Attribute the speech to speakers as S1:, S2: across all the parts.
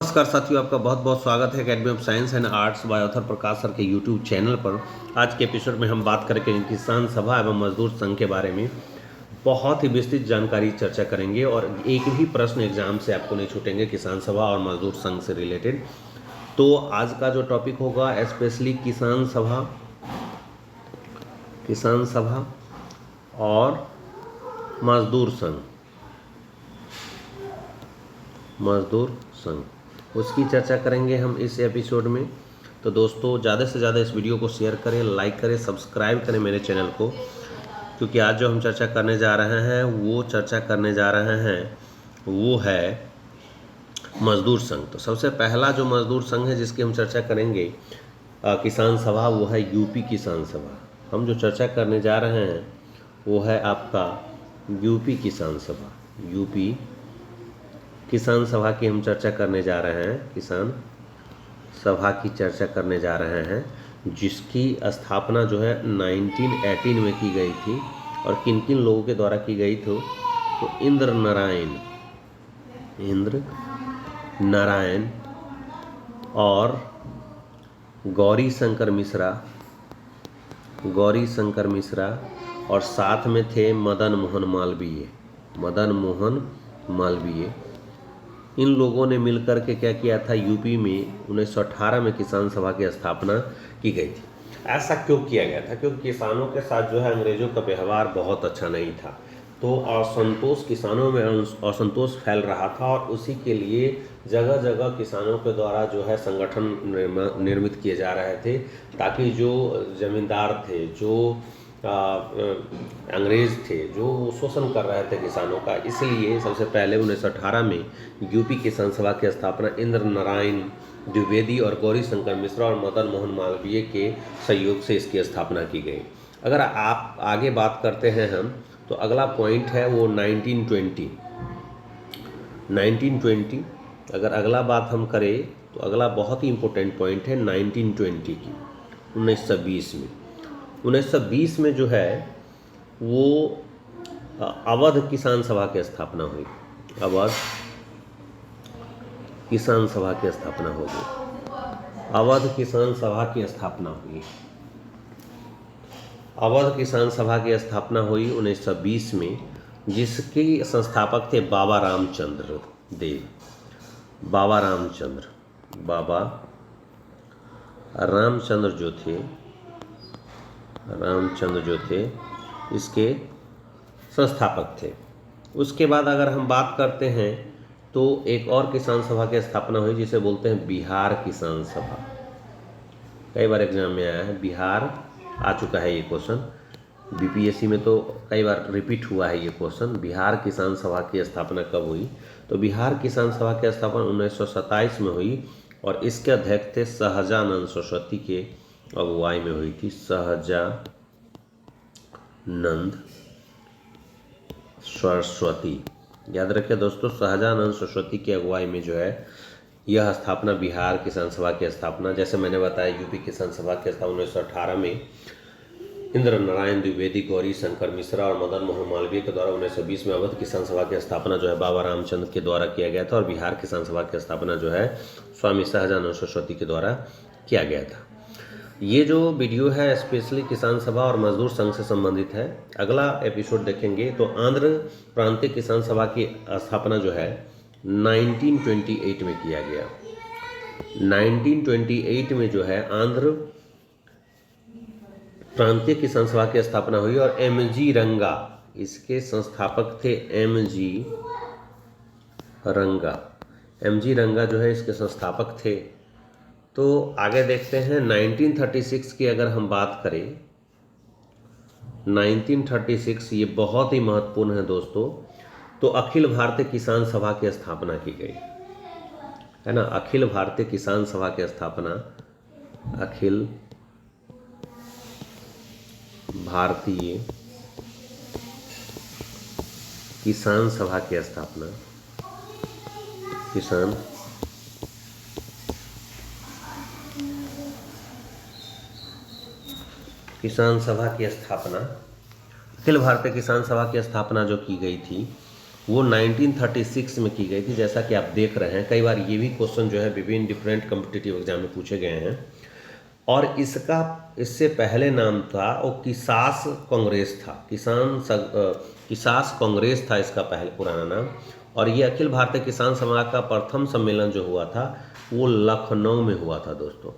S1: नमस्कार साथियों, आपका बहुत बहुत स्वागत है academy of science and arts by author Prakash sir के यूट्यूब चैनल पर। आज के एपिसोड में हम बात करेंगे किसान सभा एवं मजदूर संघ के बारे में। बहुत ही विस्तृत जानकारी चर्चा करेंगे और एक भी प्रश्न एग्जाम से आपको नहीं छूटेंगे किसान सभा और मजदूर संघ से रिलेटेड। तो आज का जो टॉपिक होगा स्पेशली किसान सभा और मजदूर संघ, उसकी चर्चा करेंगे हम इस एपिसोड में। तो दोस्तों, ज़्यादा से ज़्यादा इस वीडियो को शेयर करें, लाइक करें, सब्सक्राइब करें मेरे चैनल को, क्योंकि आज जो हम चर्चा करने जा रहे हैं वो है मजदूर संघ। तो सबसे पहला जो मजदूर संघ है जिसकी हम चर्चा करेंगे किसान सभा, वो है यूपी किसान सभा। हम जो चर्चा करने जा रहे हैं वो है आपका यूपी किसान सभा की हम चर्चा करने जा रहे हैं। किसान सभा की चर्चा करने जा रहे हैं, जिसकी स्थापना जो है 1918 में की गई थी। और किन किन लोगों के द्वारा की गई थी? तो इंद्र नारायण और गौरी शंकर मिश्रा, और साथ में थे मदन मोहन मालवीय। इन लोगों ने मिलकर के क्या किया था? यूपी में 1918 में किसान सभा की स्थापना की गई थी। ऐसा क्यों किया गया था? क्योंकि किसानों के साथ जो है अंग्रेजों का व्यवहार बहुत अच्छा नहीं था। तो किसानों में असंतोष फैल रहा था, और उसी के लिए जगह जगह किसानों के द्वारा जो है संगठन निर्मित किए जा रहे थे, ताकि जो जमींदार थे, जो अंग्रेज थे, जो शोषण कर रहे थे किसानों का, इसलिए सबसे पहले 1918 में यूपी किसान सभा की स्थापना इंद्र नारायण द्विवेदी और गौरी शंकर मिश्रा और मदन मोहन मालवीय के सहयोग से इसकी स्थापना की गई। अगर आप आगे बात करते हैं हम, तो अगला पॉइंट है वो 1920। अगर अगला बात हम करें तो अगला बहुत ही इम्पोर्टेंट पॉइंट है 1920 की। 1920 में जो है वो अवध किसान सभा की स्थापना हुई। अवध किसान सभा की स्थापना हुई 1920 में, जिसके संस्थापक थे बाबा रामचंद्र जो थे इसके संस्थापक थे। उसके बाद अगर हम बात करते हैं तो एक और किसान सभा की स्थापना हुई, जिसे बोलते हैं बिहार किसान सभा। कई बार एग्जाम में आया है, बिहार आ चुका है ये क्वेश्चन, बीपीएससी में तो कई बार रिपीट हुआ है ये क्वेश्चन। बिहार किसान सभा की स्थापना कब हुई? तो बिहार किसान सभा की स्थापना 1927 में हुई, और इसके अध्यक्ष थे सहजानंद सरस्वती के अगुवाई में हुई थी। सहजानंद सरस्वती, याद रखिए दोस्तों, सहजानंद सरस्वती की अगुवाई में जो है यह स्थापना बिहार किसान सभा की स्थापना, जैसे मैंने बताया यूपी किसान सभा की स्थापना 1918 में इंद्र नारायण द्विवेदी, गौरी शंकर मिश्रा और मदन मोहन मालवीय के द्वारा 1920 में अवध किसान सभा की स्थापना जो है बाबा रामचंद्र के द्वारा किया गया था, और बिहार किसान सभा की स्थापना जो है स्वामी सहजानंद सरस्वती के द्वारा किया गया था। ये जो वीडियो है स्पेशली किसान सभा और मजदूर संघ से संबंधित है। अगला एपिसोड देखेंगे तो आंध्र प्रांतीय किसान सभा की स्थापना जो है 1928 में किया गया। 1928 में जो है आंध्र प्रांतीय किसान सभा की स्थापना हुई, और एमजी रंगा इसके संस्थापक थे। एमजी रंगा जो है इसके संस्थापक थे। तो आगे देखते हैं 1936 की अगर हम बात करें, 1936 ये बहुत ही महत्वपूर्ण है दोस्तों। तो अखिल भारतीय किसान सभा की स्थापना की गई है ना। अखिल भारतीय किसान सभा की स्थापना, अखिल भारतीय किसान सभा की स्थापना, किसान सभा की स्थापना, अखिल भारतीय किसान सभा की स्थापना जो की गई थी वो 1936 में की गई थी, जैसा कि आप देख रहे हैं। कई बार ये भी क्वेश्चन जो है विभिन्न डिफरेंट कम्पिटिटिव एग्जाम में पूछे गए हैं। और इससे पहले नाम था वो किसास कांग्रेस था, किसास कांग्रेस था इसका पहले पुराना नाम। और ये अखिल भारतीय किसान समाज का प्रथम सम्मेलन जो हुआ था वो लखनऊ में हुआ था दोस्तों।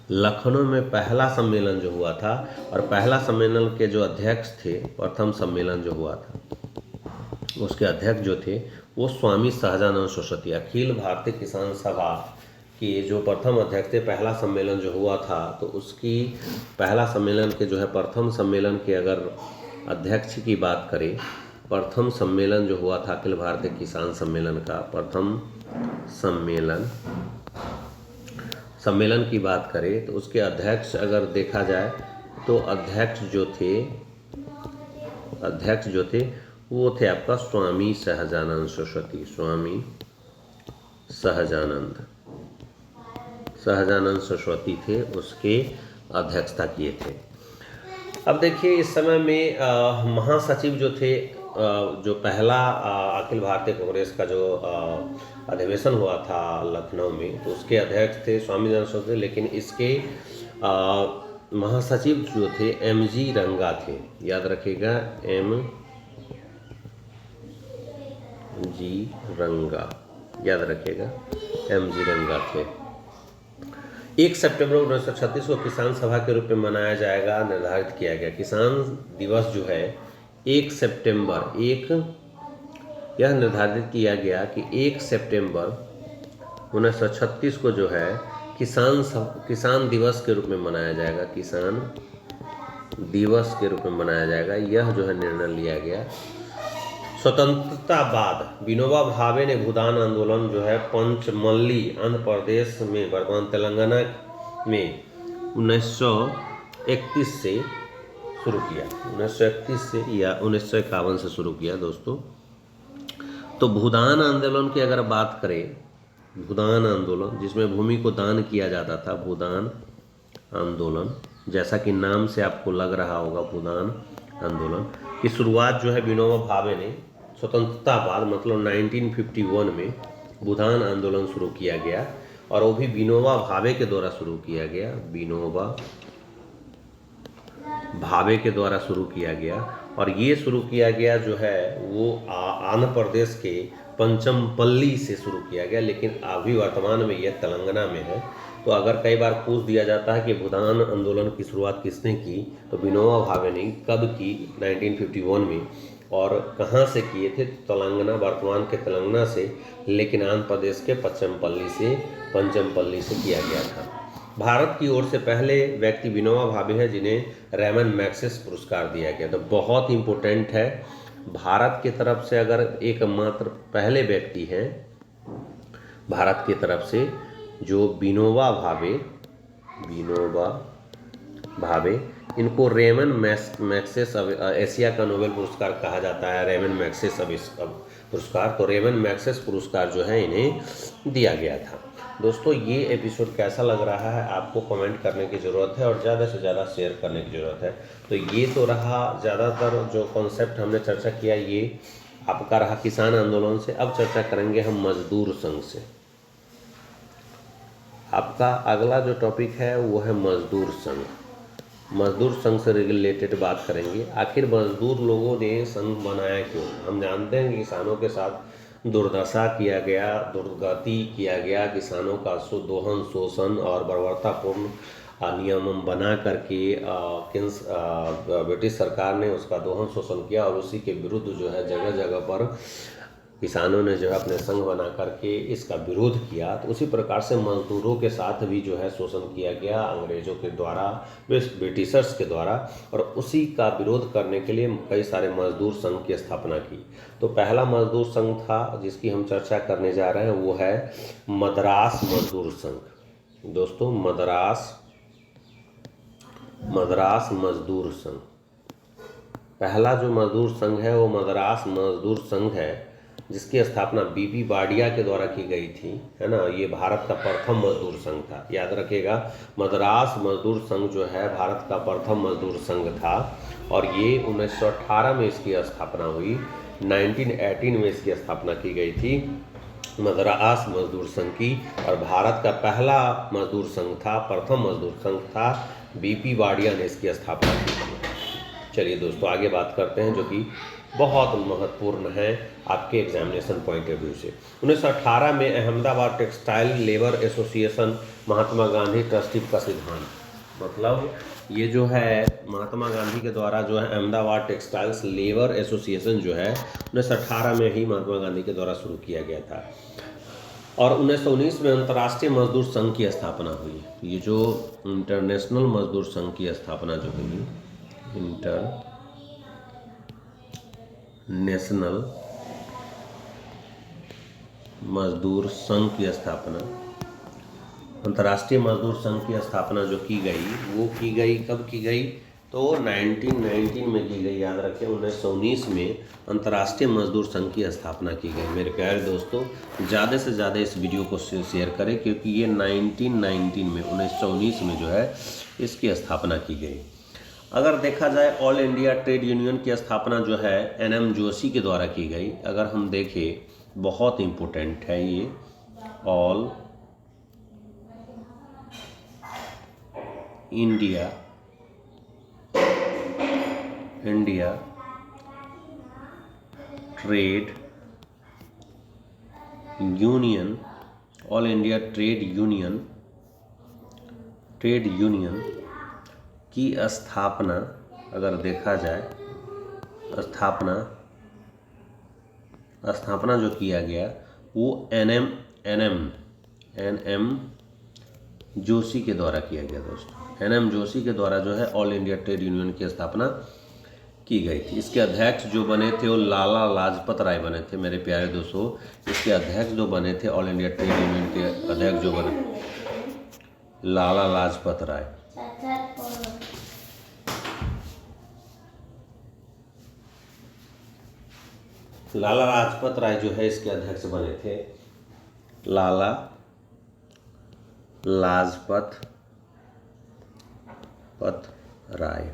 S1: लखनऊ में पहला सम्मेलन जो हुआ था, और पहला सम्मेलन के जो अध्यक्ष थे, प्रथम सम्मेलन जो हुआ था उसके अध्यक्ष जो थे वो स्वामी सहजानंद सरस्वती। अखिल भारतीय किसान सभा के जो प्रथम अध्यक्ष थे, पहला सम्मेलन जो हुआ था, तो उसकी पहला सम्मेलन के जो है प्रथम सम्मेलन के अगर अध्यक्ष की बात करें, प्रथम सम्मेलन जो हुआ था अखिल भारतीय किसान सम्मेलन का प्रथम सम्मेलन की बात करें, तो उसके अध्यक्ष अगर देखा जाए तो अध्यक्ष जो थे वो थे आपका स्वामी सहजानंद सरस्वती। स्वामी सहजानंद सरस्वती थे, उसके अध्यक्षता किए थे। अब देखिए इस समय में महासचिव जो थे, जो पहला अखिल भारतीय कांग्रेस का जो अधिवेशन हुआ था लखनऊ में, तो उसके अध्यक्ष थे स्वामी सहजानंद सरस्वती, लेकिन इसके महासचिव जो थे एम.जी. रंगा थे। याद रखिएगा, एम.जी. रंगा, याद रखिएगा, एम.जी. रंगा थे। 1 सितंबर 1936 को किसान सभा के रूप में मनाया जाएगा निर्धारित किया गया। किसान दिवस जो है 1 सितंबर यह निर्धारित किया गया कि 1 सितंबर 1936 को जो है किसान दिवस के रूप में मनाया जाएगा। किसान दिवस के रूप में मनाया जाएगा, यह जो है निर्णय लिया गया। स्वतंत्रता बाद विनोबा भावे ने भूदान आंदोलन जो है पंचमल्ली आंध्र प्रदेश में, वर्तमान तेलंगाना में 1931 से शुरू किया। 1931 से या 1951 से शुरू किया दोस्तों। तो भूदान आंदोलन की अगर बात करें, भूदान आंदोलन जिसमें भूमि को दान किया जाता था, भूदान आंदोलन, जैसा कि नाम से आपको लग रहा होगा, भूदान आंदोलन की शुरुआत जो है विनोबा भावे ने स्वतंत्रता बाद मतलब 1951 में भूदान आंदोलन शुरू किया गया, और वो भी विनोबा भावे के द्वारा शुरू किया गया। विनोबा भावे के द्वारा शुरू किया गया, और ये शुरू किया गया जो है वो आंध्र प्रदेश के पंचमपल्ली से शुरू किया गया, लेकिन अभी वर्तमान में यह तेलंगाना में है। तो अगर कई बार पूछ दिया जाता है कि भूदान आंदोलन की शुरुआत किसने की, तो विनोबा भावे ने कब की, 1951 में, और कहाँ से किए थे, तेलंगाना, वर्तमान के तेलंगाना से, लेकिन आंध्र प्रदेश के पंचमपल्ली से किया गया था। भारत की ओर से पहले व्यक्ति विनोबा भावे है जिन्हें रेमन मैग्सेसे पुरस्कार दिया गया। तो बहुत इंपॉर्टेंट है, भारत की तरफ से अगर एकमात्र पहले व्यक्ति हैं भारत की तरफ से जो विनोबा भावे, इनको रेमन मैग्सेसे एशिया का नोबेल पुरस्कार कहा जाता है, रेमन मैग्सेसे पुरस्कार। तो रेमन मैग्सेसे पुरस्कार जो है इन्हें दिया गया था। दोस्तों ये एपिसोड कैसा लग रहा है आपको कमेंट करने की ज़रूरत है, और ज़्यादा से ज़्यादा शेयर करने की ज़रूरत है। तो ये तो रहा ज़्यादातर जो कॉन्सेप्ट हमने चर्चा किया, ये आपका रहा किसान आंदोलन से। अब चर्चा करेंगे हम मजदूर संघ से। आपका अगला जो टॉपिक है वो है मजदूर संघ। मजदूर संघ से रिलेटेड बात करेंगे। आखिर मजदूर लोगों ने संघ बनाया क्यों? हम जानते हैं कि किसानों के साथ दुर्दशा किया गया, दुर्गति किया गया, किसानों का दोहन, शोषण और बर्बरतापूर्ण नियम बना करके ब्रिटिश सरकार ने उसका दोहन शोषण किया, और उसी के विरुद्ध जो है जगह जगह पर किसानों ने जो है अपने संघ बना करके इसका विरोध किया। तो उसी प्रकार से मजदूरों के साथ भी जो है शोषण किया गया अंग्रेजों के द्वारा, ब्रिटिशर्स के द्वारा, और उसी का विरोध करने के लिए कई सारे मजदूर संघ की स्थापना की। तो पहला मजदूर संघ था जिसकी हम चर्चा करने जा रहे हैं, वो है मद्रास मजदूर संघ। दोस्तों मद्रास मजदूर संघ, पहला जो मजदूर संघ है वो मद्रास मजदूर संघ है, जिसकी स्थापना बीबी बाडिया के द्वारा की गई थी, है ना। ये भारत का प्रथम मजदूर संघ था, याद रखिएगा। मद्रास मजदूर संघ जो है भारत का प्रथम मजदूर संघ था, और ये 1918 में इसकी स्थापना हुई। 1918 में इसकी स्थापना की गई थी मद्रास मजदूर संघ की, और भारत का पहला मजदूर संघ था, प्रथम मजदूर संघ था। बीपी वाडिया ने इसकी स्थापना की थी। चलिए दोस्तों आगे बात करते हैं, जो कि बहुत महत्वपूर्ण है आपके एग्जामिनेशन पॉइंट ऑफ व्यू से। 1918 में Ahmedabad textile labour association Mahatma Gandhi trustee का सिद्धांत, मतलब ये जो है महात्मा गांधी के द्वारा जो है अहमदाबाद टेक्सटाइल्स लेबर एसोसिएशन जो है 1918 में ही महात्मा गांधी के द्वारा शुरू किया गया था। और 1919 में अंतर्राष्ट्रीय मजदूर संघ की स्थापना हुई। ये जो इंटरनेशनल मजदूर संघ की स्थापना जो हुई, इंटरनेशनल मजदूर संघ की स्थापना, अंतर्राष्ट्रीय मजदूर संघ की स्थापना जो की गई वो की गई, कब की गई? तो 1919 में की गई। याद रखें 1919 में अंतर्राष्ट्रीय मजदूर संघ की स्थापना की गई। मेरे प्यारे दोस्तों ज़्यादा से ज़्यादा इस वीडियो को शेयर करें, क्योंकि ये 1919 में 1919 में जो है इसकी स्थापना की गई। अगर देखा जाए ऑल इंडिया ट्रेड यूनियन की स्थापना जो है NM जोशी के द्वारा की गई। अगर हम देखें बहुत इम्पोर्टेंट है ये, all India trade union, all India trade union की स्थापना अगर देखा जाए, स्थापना जो किया गया वो NM जोशी के द्वारा किया गया। दोस्तों NM जोशी के द्वारा जो है ऑल इंडिया ट्रेड यूनियन की स्थापना की गई थी। इसके अध्यक्ष जो बने थे वो लाला लाजपत राय बने थे। मेरे प्यारे दोस्तों इसके अध्यक्ष जो बने थे, ऑल इंडिया ट्रेड यूनियन के अध्यक्ष जो बने, लाला लाजपत राय। लाला लाजपत राय जो है इसके अध्यक्ष बने थे, लाला लाजपत राय।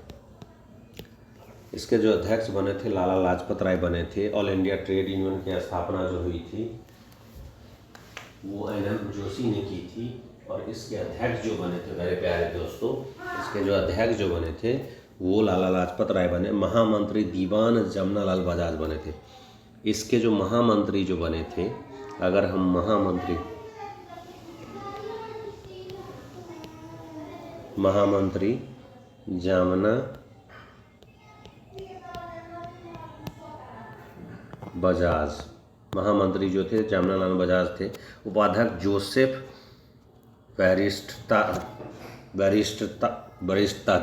S1: इसके जो अध्यक्ष बने थे लाला लाजपत राय बने थे। ऑल इंडिया ट्रेड यूनियन की स्थापना जो हुई थी वो NM जोशी ने की थी, और इसके अध्यक्ष जो बने थे मेरे प्यारे दोस्तों, इसके जो अध्यक्ष जो बने थे वो लाला लाजपत राय बने। महामंत्री दीवान जमनालाल बजाज बने थे। इसके जो महामंत्री जो बने थे, अगर हम महामंत्री जामना बजाज, महामंत्री जो थे जामनालाल बजाज थे। उपाध्यक्ष जोसेफ बरिस्ता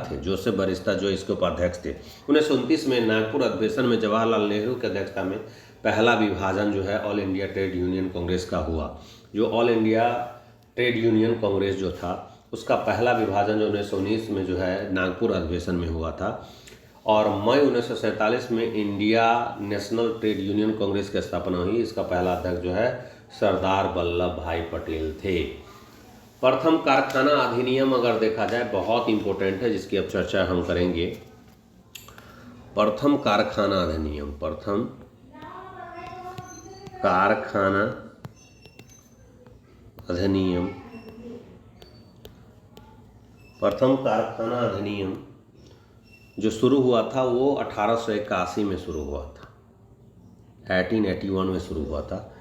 S1: थे, जोसेफ बरिस्ता जो इसके उपाध्यक्ष थे। 1929 में नागपुर अधिवेशन में जवाहरलाल नेहरू की अध्यक्षता में पहला विभाजन जो है all India trade union Congress का हुआ। जो all India trade union Congress जो था उसका पहला विभाजन जो 1919 में जो है नागपुर अधिवेशन में हुआ था। और मई 1947 में India national trade union Congress की स्थापना हुई। इसका पहला अध्यक्ष जो है सरदार वल्लभ भाई पटेल थे। प्रथम कारखाना अधिनियम अगर देखा जाए बहुत इंपॉर्टेंट है, जिसकी अब चर्चा हम करेंगे। प्रथम कारखाना अधिनियम, प्रथम कारखाना अधिनियम जो शुरू हुआ था वो 1881 में शुरू हुआ था, 1881 में शुरू हुआ था।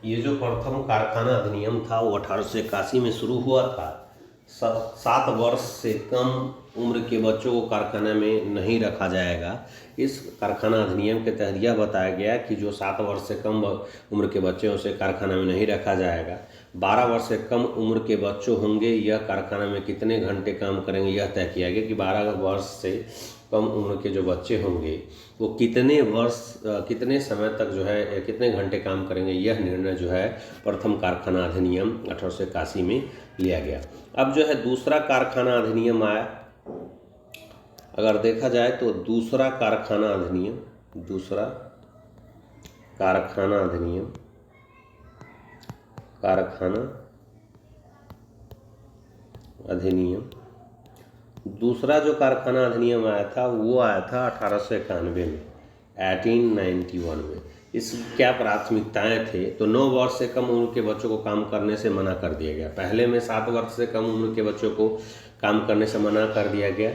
S1: ये जो प्रथम कारखाना अधिनियम था वो 1881 में शुरू हुआ था। 7 वर्ष से कम उम्र के बच्चों को कारखाना में नहीं रखा जाएगा। इस कारखाना अधिनियम के तहत यह बताया गया कि जो 7 वर्ष से कम उम्र के बच्चे हैं उसे कारखाना में नहीं रखा जाएगा। 12 वर्ष से कम उम्र के बच्चों होंगे, यह कारखाना में कितने घंटे काम करेंगे यह तय किया गया कि 12 वर्ष से कम उम्र के जो बच्चे होंगे वो कितने समय तक जो है कितने घंटे काम करेंगे, यह निर्णय जो है प्रथम कारखाना अधिनियम 1881 में लिया गया। अब जो है दूसरा कारखाना अधिनियम आया। अगर देखा जाए तो दूसरा कारखाना अधिनियम कारखाना अधिनियम। दूसरा जो कारखाना अधिनियम आया था वो आया था 1891 में, 1891 में। इस क्या प्राथमिकताएं थे? तो 9 वर्ष से कम उम्र के बच्चों को काम करने से मना कर दिया गया। पहले में 7 वर्ष से कम उम्र के बच्चों को काम करने से मना कर दिया गया।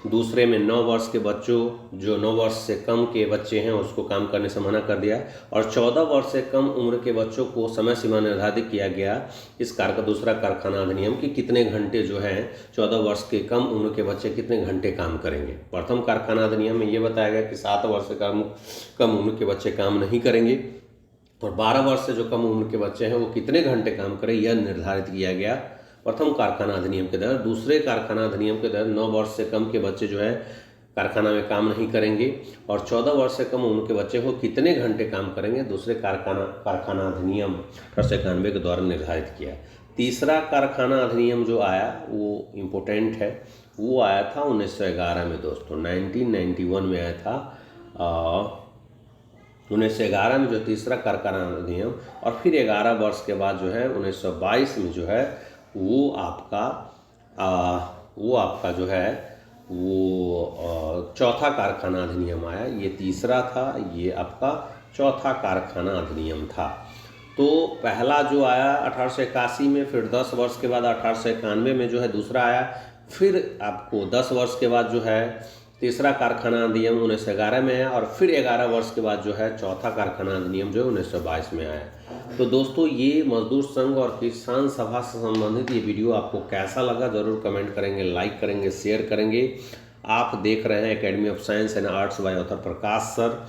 S1: दूसरे में 9 वर्ष के बच्चों, जो 9 वर्ष से कम के बच्चे हैं उसको काम करने से मना कर दिया। और 14 वर्ष से कम उम्र के बच्चों को समय सीमा निर्धारित किया गया इस दूसरा कारखाना अधिनियम कि कितने घंटे जो है 14 वर्ष के कम उम्र के बच्चे कितने घंटे काम करेंगे। प्रथम कारखाना अधिनियम में ये बताया गया कि 7 वर्ष से कम उम्र के बच्चे काम नहीं करेंगे और 12 वर्ष से जो कम उम्र के बच्चे हैं वो कितने घंटे काम करें यह निर्धारित किया गया प्रथम कारखाना अधिनियम के तहत। दूसरे कारखाना अधिनियम के तहत 9 वर्ष से कम के बच्चे जो है कारखाना में काम नहीं करेंगे और 14 वर्ष से कम उम्र के बच्चे को कितने घंटे काम करेंगे दूसरे कारखाना अधिनियम 1891 के द्वारा निर्धारित किया। तीसरा कारखाना अधिनियम जो आया वो इम्पोर्टेंट है, वो आया था 1911 में दोस्तों, 1991 में आया था। 1911 में जो तीसरा कारखाना अधिनियम और फिर 11 वर्ष के बाद जो है 1922 में जो है वो आपका जो है वो चौथा कारखाना अधिनियम आया। ये तीसरा था, ये आपका चौथा कारखाना अधिनियम था। तो पहला जो आया 1881 में, फिर 10 वर्ष के बाद 1891 में जो है दूसरा आया, फिर आपको 10 वर्ष के बाद जो है तीसरा कारखाना अधिनियम 1911 में आया और फिर 11 वर्ष के बाद जो है चौथा कारखाना अधिनियम जो है 1922 में आया। तो दोस्तों ये मजदूर संघ और किसान सभा से संबंधित ये वीडियो आपको कैसा लगा ज़रूर कमेंट करेंगे, लाइक करेंगे, शेयर करेंगे। आप देख रहे हैं academy of science and arts by author Prakash sir.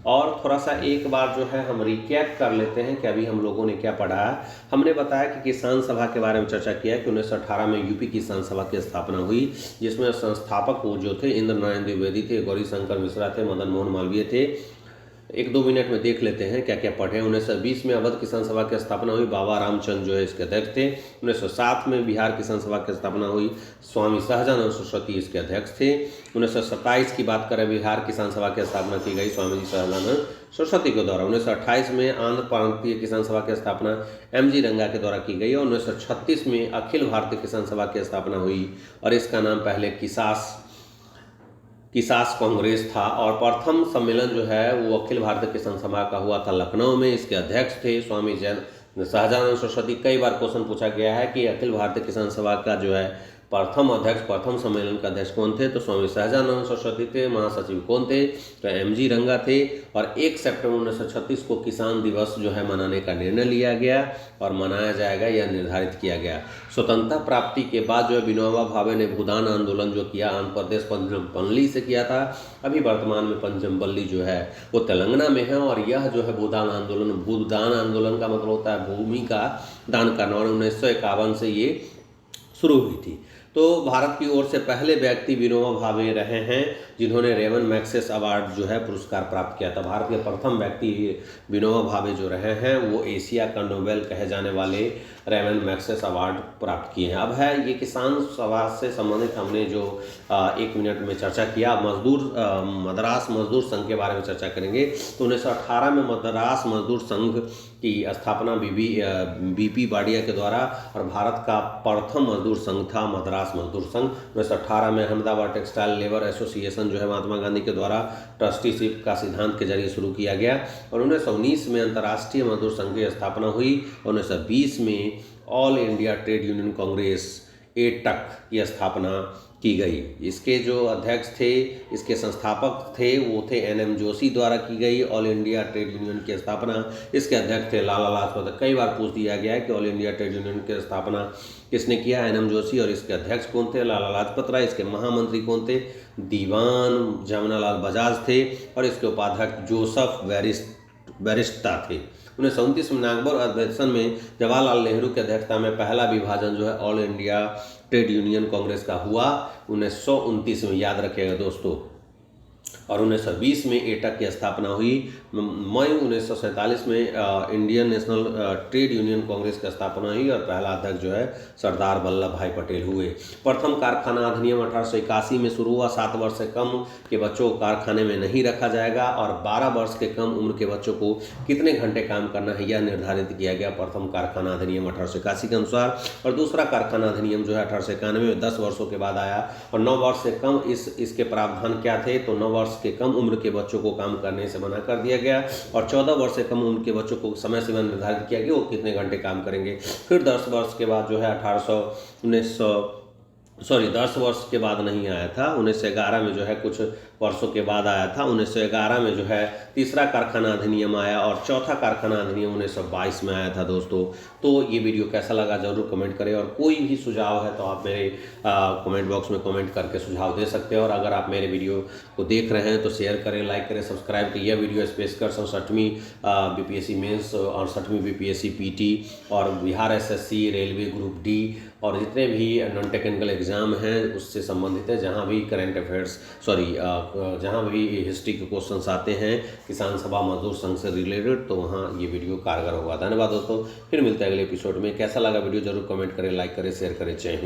S1: और थोड़ा सा एक बार जो है हम रिकैप कर लेते हैं कि अभी हम लोगों ने क्या पढ़ा है। हमने बताया कि किसान सभा के बारे में चर्चा किया कि 1918 में यूपी किसान सभा की स्थापना हुई, जिसमें संस्थापक वो जो थे इंद्र नारायण द्विवेदी थे, गौरी शंकर मिश्रा थे, मदन मोहन मालवीय थे। 1-2 मिनट में देख लेते हैं क्या क्या पढ़े। 1920 में अवध किसान सभा की स्थापना हुई, बाबा रामचंद्र जो है इसके अध्यक्ष थे। 1907 में बिहार किसान सभा की स्थापना हुई, स्वामी सहजानंद सरस्वती इसके अध्यक्ष थे। 1927 की बात करें, बिहार किसान सभा की स्थापना की गई स्वामी जी सहजानंद सरस्वती के द्वारा। 1928 में आंध्र प्रांतीय किसान सभा की स्थापना MG रंगा के द्वारा की गई और 1936 में अखिल भारतीय किसान सभा की स्थापना हुई और इसका नाम पहले किसास कांग्रेस था। और प्रथम सम्मेलन जो है वो अखिल भारतीय किसान सभा का हुआ था लखनऊ में। इसके अध्यक्ष थे स्वामी सहजानंद सरस्वती। कई बार क्वेश्चन पूछा गया है कि अखिल भारतीय किसान सभा का जो है प्रथम अध्यक्ष, प्रथम सम्मेलन का अध्यक्ष कौन थे? तो स्वामी सहजानंद सरस्वती थे। महासचिव कौन थे? तो MG रंगा थे। और 1 सितंबर 1936 को किसान दिवस जो है मनाने का निर्णय लिया गया और मनाया जाएगा, यह निर्धारित किया गया। स्वतंत्रता प्राप्ति के बाद जो है विनोबा भावे ने भूदान आंदोलन जो किया आंध्र प्रदेश पंजमपल्ली से किया था। अभी वर्तमान में पंचमपल्ली जो है वो तेलंगाना में है और यह जो है भूदान आंदोलन का मतलब होता है भूमि का दान करना और 1951 से ये शुरू हुई थी। तो भारत की ओर से पहले व्यक्ति विनोबा भावे रहे हैं जिन्होंने रेमन मैग्सेसे अवार्ड जो है पुरस्कार प्राप्त किया था। भारत के प्रथम व्यक्ति विनोबा भावे जो रहे हैं वो एशिया का नोबेल कहे जाने वाले रेमन मैग्सेसे अवार्ड प्राप्त किए हैं। अब है ये किसान सभा से संबंधित हमने जो 1 मिनट में चर्चा किया। मद्रास मजदूर संघ के बारे में चर्चा करेंगे। तो 1918 में मद्रास मजदूर संघ की स्थापना BP वाडिया के द्वारा और भारत का प्रथम मजदूर संघ था मद्रास मजदूर संघ। 1918 में अहमदाबाद टेक्सटाइल लेबर एसोसिएशन जो है महात्मा गांधी के द्वारा ट्रस्टीशिप का सिद्धांत के जरिए शुरू किया गया और 1919 में अंतर्राष्ट्रीय मजदूर संघ की स्थापना हुई। 1920 में all India trade union Congress ATUC की स्थापना की गई। इसके जो अध्यक्ष थे, इसके संस्थापक थे वो थे NM जोशी द्वारा की गई ऑल इंडिया ट्रेड यूनियन की स्थापना। इसके अध्यक्ष थे लाला लाजपत। कई बार पूछ दिया गया है कि ऑल इंडिया ट्रेड यूनियन की स्थापना किसने किया? NM जोशी। और इसके अध्यक्ष कौन थे? लाला लाजपत राय। इसके महामंत्री कौन थे? दीवान जमनालाल बजाज थे और इसके उपाध्यक्ष जोसेफ बैरिस्टा थे। 1929 में नागपुर अधिवेशन में जवाहरलाल नेहरू की अध्यक्षता में पहला विभाजन जो है all India trade union Congress का हुआ 1929 में। याद रखिएगा दोस्तों, और 1920 में एटक की स्थापना हुई। मई 1947 में Indian national trade union Congress की स्थापना हुई और पहला अध्यक्ष जो है सरदार वल्लभ भाई पटेल हुए। प्रथम कारखाना अधिनियम 1881 में शुरू हुआ। 7 वर्ष से कम के बच्चों को कारखाने में नहीं रखा जाएगा और 12 वर्ष के कम उम्र के बच्चों को कितने घंटे काम करना है यह निर्धारित किया गया प्रथम कारखाना अधिनियम 1881 के अनुसार। और दूसरा कारखाना अधिनियम जो है 1891 में 10 वर्षों के बाद आया और 9 वर्ष से कम इसके प्रावधान क्या थे, तो 9 वर्ष के कम उम्र के बच्चों को काम करने से मना कर दिया गया और 14 वर्ष से कम उम्र के बच्चों को समय सीमा निर्धारित किया गया वो कितने घंटे काम करेंगे। फिर 10 वर्ष के बाद जो है 10 वर्ष के बाद नहीं आया था, 1911 में जो है कुछ वर्षों के बाद आया था। 1911 में जो है तीसरा कारखाना अधिनियम आया और चौथा कारखाना अधिनियम 1922 में आया था दोस्तों। तो ये वीडियो कैसा लगा जरूर कमेंट करें और कोई भी सुझाव है तो आप मेरे कमेंट बॉक्स में कमेंट करके सुझाव दे सकते हैं। और अगर आप मेरे वीडियो को देख रहे हैं तो शेयर करें, लाइक करें, सब्सक्राइब करें। यह वीडियो स्पेशल 67वीं बीपीएससी मेंस और 60वीं बीपीएससी पीटी और Bihar SSC, railway group D और जितने भी नॉन टेक्निकल एग्जाम हैं उससे संबंधित है। जहाँ भी करंट अफेयर्स जहाँ भी हिस्ट्री के क्वेश्चंस आते हैं किसान सभा मजदूर संघ से रिलेटेड तो वहाँ ये वीडियो कारगर होगा। धन्यवाद दोस्तों, फिर मिलते हैं अगले एपिसोड में। कैसा लगा वीडियो जरूर कमेंट करें, लाइक करें, शेयर करें। जय हिंद।